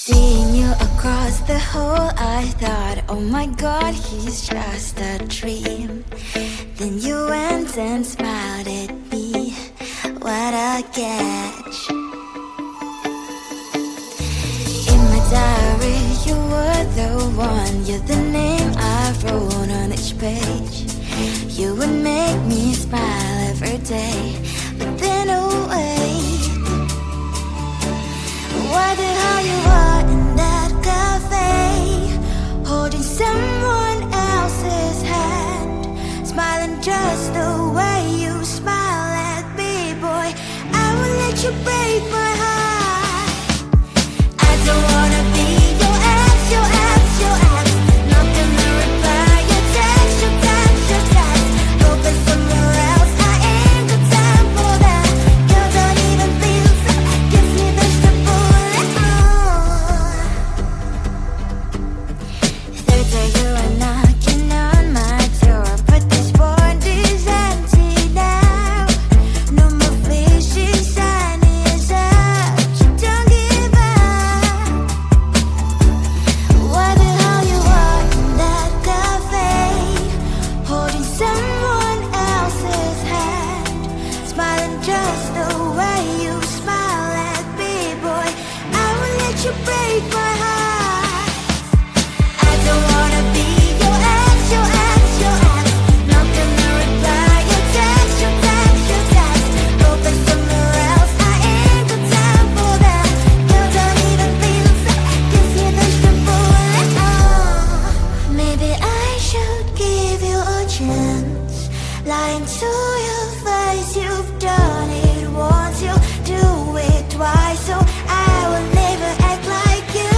Seeing you across the hall, I thought, oh my god, he's just a dream. Then you went and smiled at me, what a catch. In my diary, you were the one, you're the name I wrote on each page. You would make me smile every day, but then oh wait, why the hell you are in that cafe, holding someone else's hand, smiling just the way you smile at me, boy, I will let you break my heart. I don't wanna be your ex, your ex, your ex, not gonna reply your text, your text, your text, hoping somewhere else, I ain't got time for that, you don't even feel so, gives me vegetable. Third day you are knocking on my door, but this board is empty now. No more fishes, shiny as up. You don't give up. Why the hell you are in that cafe, holding someone else's hand, smiling just the way you smile at me, boy, I will let you break my heart. I don't wanna be your ex, your ex, your ex, not gonna reply your text, your text, your text, hoping somewhere else, I ain't got time for that, you don't even feel so, gives me vegetable. Maybe I should give you a chance, lying to your face, you've done it once, you do it twice, so I will never act like you.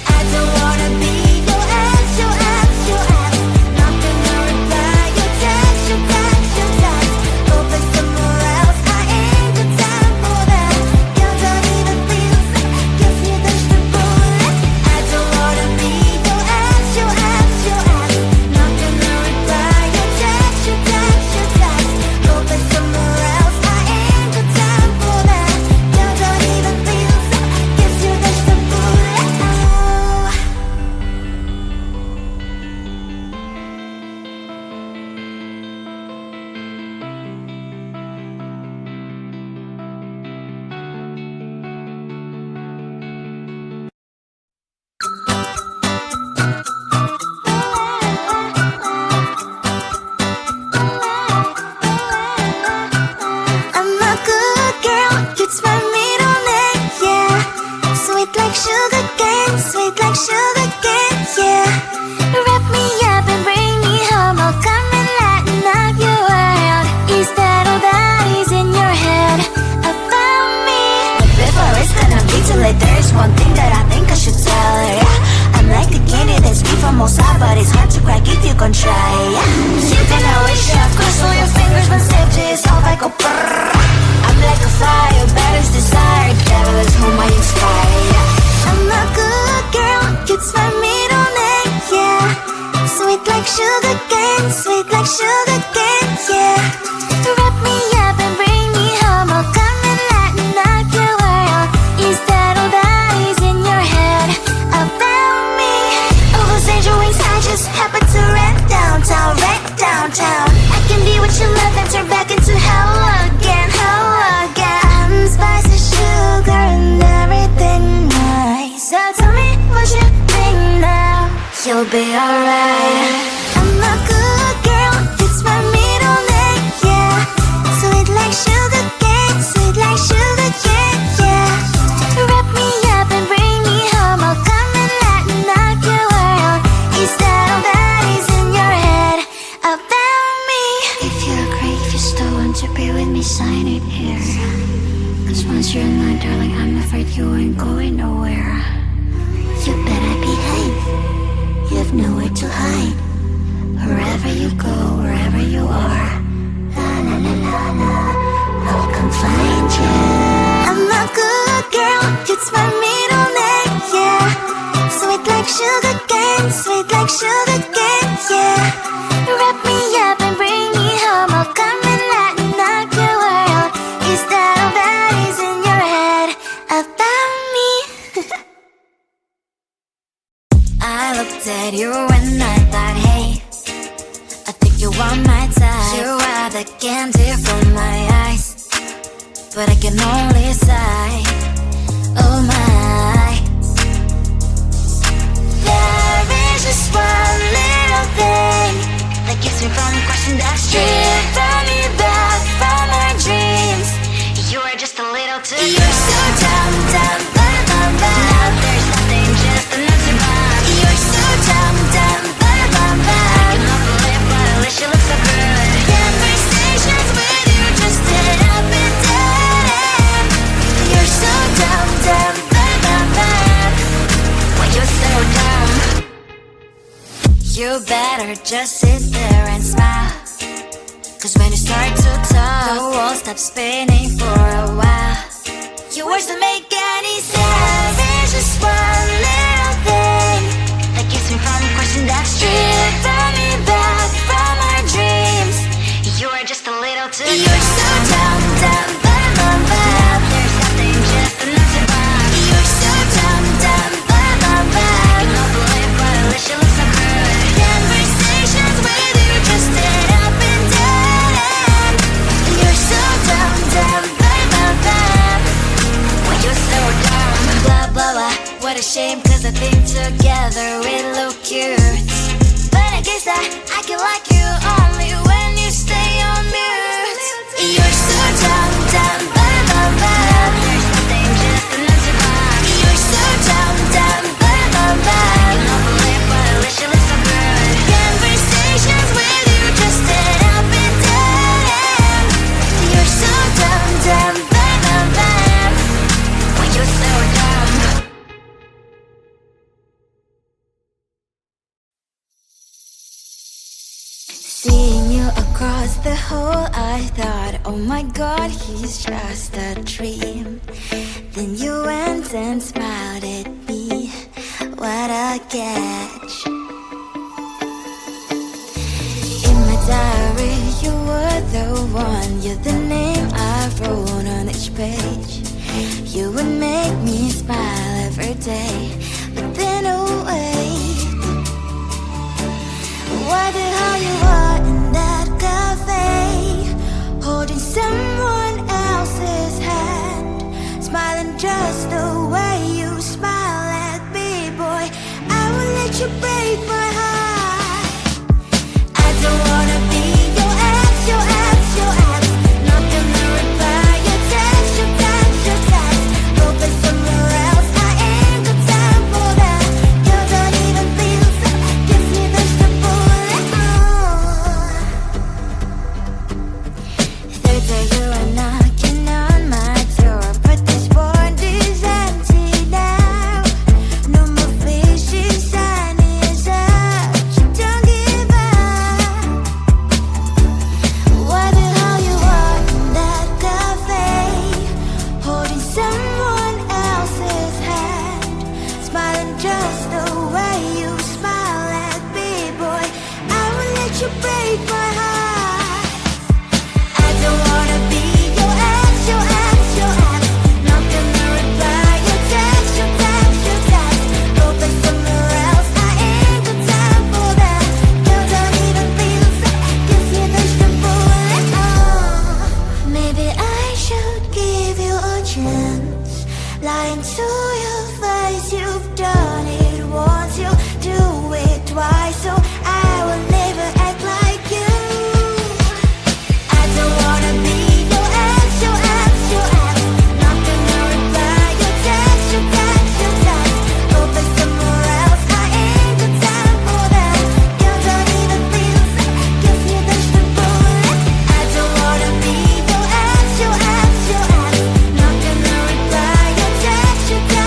I don't wanna be your ex, your ex, your ex, not gonna reply your text, your text, your text, hoping somewhere else, I ain't got time for that, you don't even feel so, gives me vegetable. I don't wanna be your ex, your ex, your ex, not gonna reply your text, your text, your text, hoping somewhere else, I ain't got time for that, you don't even feel so, gives you vegetable. I'm a good girl, it's my middle name, yeah. Sweet like sugar cane, sweet like sugar cane, yeah. Wrap me up and bring me home, I'll come and lighten up your world. Is that all that is in your head about me? But before it's gonna be too late, there's one thing that I think I should tell her, yeah. I'm like a candy that's sweet from outside, but it's hard to crack if you can try, yeah. You can always shove, cross all your fingers when safety is off, I go brrrr. I'm like a fire, batter's desire, devil is whom I inspire, yeah. I'm a good girl, it's my middle name, yeah. Sweet like sugar cane, sweet like sugar cane, yeah. Wrap me up and bring me home, I'll come and lighten up your world. Is that all that is in your head about me? All those angel wings I just happen to rent downtown, rent downtown. I can be what you love and turn back into hell again, hell again. I'm spicy sugar and everything nice. So tell me what you think now, you'll be alright. I'm a good girl, it's my middle name, yeah. Sweet like sugar cane, sweet like sugar cane, yeah. Wrap me up and bring me home, I'll come and lighten up your world. Is that all that is in your head about me? If you agree, if you still want to be with me, sign it here. Cause once you're in mine, darling, I'm afraid you ain't going nowhere. You better behave, you have nowhere to hide. Wherever you go, wherever you are, la la la la la, I'll come find you. I'm a good girl, it's my middle name, yeah. Sweet like sugar cane, sweet like sugar cane, yeah. Wrap me up and bring me home, I'll come and lighten up your world. Is that all that is in your head about me? at you and I thought, hey, I think you are my type. You are the candy from my eyes, but I can only sigh, oh my. There is just one little thing that keeps me from crossing that street. Drive me back from my dreams. You are just a little too young. You're so dumb, dumb, bum, bum, bum. Now there's nothing, just an empty box. You're so dumb, dumb, bum, bum, bum. I cannot believe, but at least you look so good. Conversations with you just end up in dead end. You're so dumb, dumb, bum, bum, bum. Why you're so dumb? You better just sit there and smile, 'cause when you start to talk, the world stops spinning for a while. Your words don't make any sense. There's just one little thing that keeps me from crossing that street. Drive me back from our dreams. You are just a little too young. You're so dumb, dumb, bum, bum, bum. There's nothing, just an empty box. You're so dumb, dumb, bum, bum, bum. I cannot believe, but at least you look so good. Conversations with you just end up in dead end. You're so dumb, dumb, bum, bum, bum. Why you're so dumb? Blah, blah, blah. What a shame, 'cause I think together we look cute. But I guess I can like you only when you stay on mute. You're so dumb, dumb, bum, bum, bum. There's nothing, just an empty box. You're so dumb, dumb, bum, bum, bum. I cannot believe, but at least you look so good. Conversations with you just end up in dead end. You're so dumb, dumb, bum, bum, bum. Why you're so dumb? Seeing you across the hall, I thought, oh my god, he's just a dream. Then you went and smiled at me, what a catch. In my diary, you were the one, you're the name I wrote on each page. You would make me smile every day, but then oh wait, why the hell you are in that cafe, holding someone else's hand, smiling just the way you smile at me, boy, I will let you break my heart. I don't wanna be your ex, your ex, your ex. Not gonna reply your text, your text, your text. Focus somewhere else, I ain't got time for that. You don't even feel so, give me vegetable. Third day you are knocking on my door, but this board is empty now. No more fishes, sun is up. You don't give up. Why the hell you are in that cafe, holding someone else's hand, smiling just the way you smile at me, boy, I will let you break my heart. I don't wanna be your ex, your ex, your ex. Not gonna reply your text, your text, your text. Focus somewhere else, I ain't got time for that. You don't even feel so, give me vegetable. Maybe I should give you a chance. Lying to your face, you've done it once, you do it twice, so I will never act like you. I don't wanna be your ex, your ex, your ex. Not gonna reply your text, your text, your text. Focus somewhere else, I ain't got time for that. You don't even feel so, give me vegetable. I don't wanna be your ex, your ex, your ex. Not gonna reply your text, your text.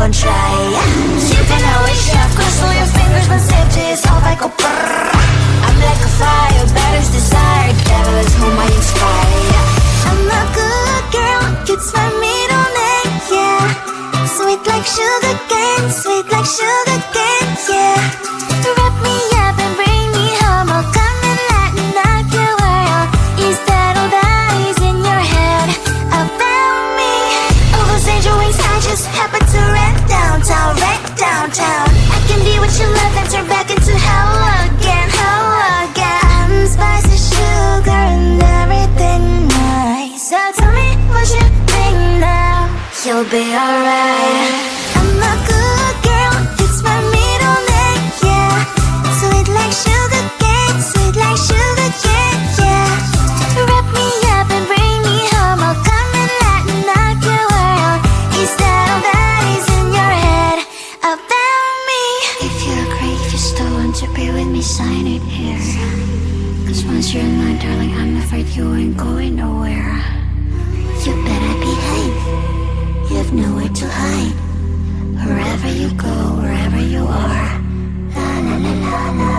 encontrai. You can always chef, cross all your fingers, but safety is all vai com prrr. I'm like a fire, batter's desire, devil is whom I inspire. I'm a good girl, it's my middle name, yeah. Sweet like sugar cane, sweet like sugar cane, yeah. Wrap me up and bring me home, I'll come and lighten up your world. Is that all that is in your head about me? All those angel wings I just happen to rent downtown, I can be what you love and turn back into hell again, I'm spicy sugar and everything nice. So tell me what you think now, you'll be alright. I'm a good girl, it's my middle name, yeah. Sweet like sugar cane, sweet like sugar cane, yeah. Wrap me up and bring me home, I'll come and lighten up your world. Is that all that is in your head about me? If you're great, if you're still want to be with me, sign it here. Cause once you're in line, darling, I'm afraid you ain't going nowhere. You better behave, you have nowhere to hide. Wherever you go, wherever you are, la la la la la,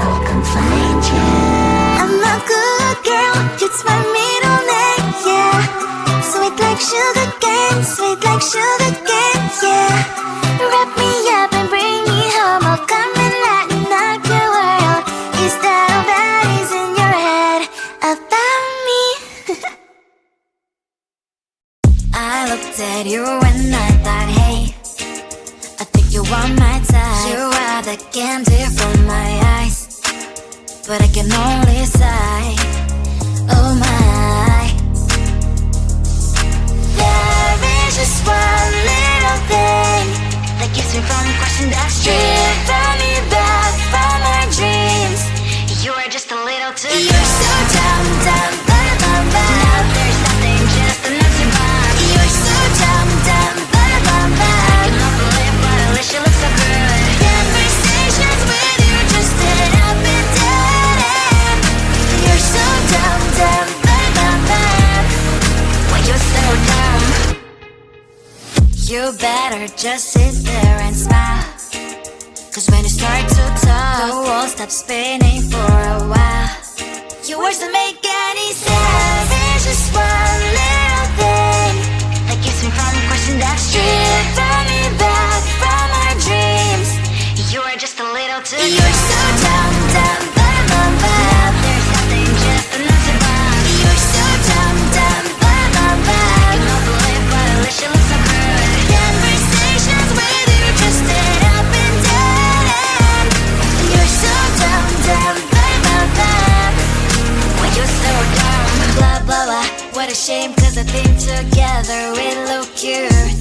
I'll come find you. I'm a good girl, it's my middle name, yeah. Sweet like sugar cane, sweet like sugar cane, yeah. Wrap me up and bring me home, I'll come and lighten up your world. Is that all that is in your head about me? I looked at you and I thought, hey, I think you are my type. You are the candy from my eyes, but I can only sigh, oh my. There is just one little thing that keeps me from crossing that street. Drive me back from my dreams. You are just a little too good. You're so dumb, dumb, bum, bum, bum. Now there's nothing, just an empty bomb. You're so dumb, dumb, bum, bum, bum. I cannot believe, but at least you look so good. Conversations with you just end up in dead end. You're so dumb, dumb, bum, bum, bum. Why you're so dumb? You better just sit there and smile, cause when you start to talk, the world stops spinning for a while. Your words don't make any sense. There's just one little thing that keeps me from crossing that street. Draw me back from our dreams. You are just a little too good. You're so dumb, dumb, bum, bum, bum. Now there's nothing, just an empty bomb. You're so dumb, dumb, bum, bum, bum. I cannot believe, but at least you look so good. Conversations with you just end up in dead end. You're so dumb, dumb, bum, bum, bum. Why you're so dumb? Blah, blah, blah. What a shame, cause I think together we look cute.